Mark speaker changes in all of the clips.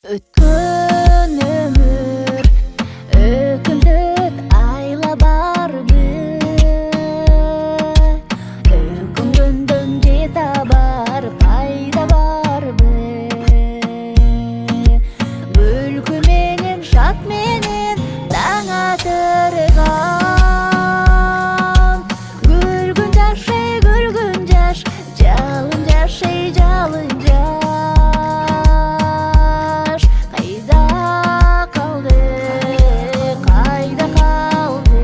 Speaker 1: Өткөн өмүр өкүндүк айла барбы, өкүнгөндөн же табар пайда барбы? Күлкү менен шат менен таң атырган, күлгүн жаш, жалын жаш, жалын жаш. Кайда калды, кайда калды?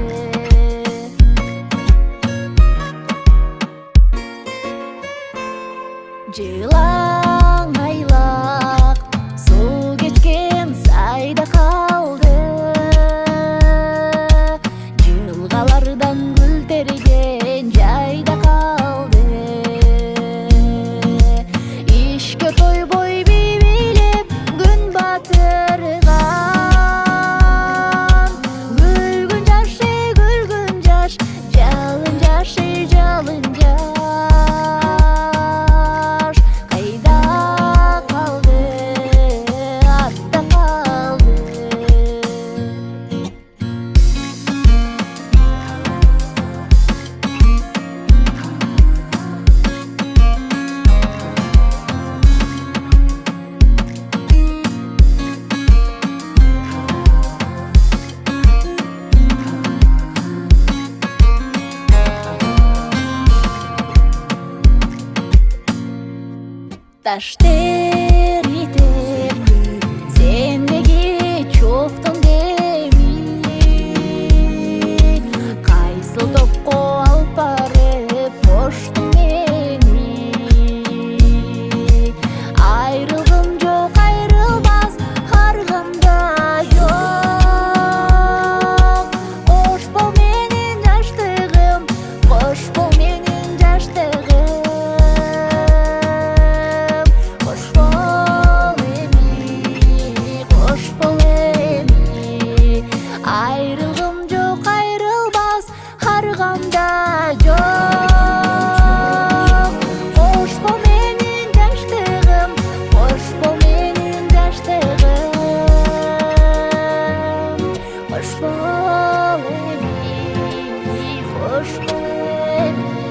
Speaker 1: Жылаң айлак суу кечкен сайда калды, жылгалардан гүл терген жайда калды. Ишке тойбой бийлеп күн батырган, күлгүн жаш, жалын жаш, жалын жаш. Кайда калды, артта калды? Таштер итеп сен неге чоктон деми, кайсыл топко алып барып коштуң мени? Айрылгым жок, айрылбас ар кандай жок. Кош бол менин жаштыгым, кош бол менин жаштыгым. Айрылгым жок, айрылбас ар кандай жок. Кош бол менин жаштыгым, кош бол менин жаштыгым. Кош бол эми, кош бол эми.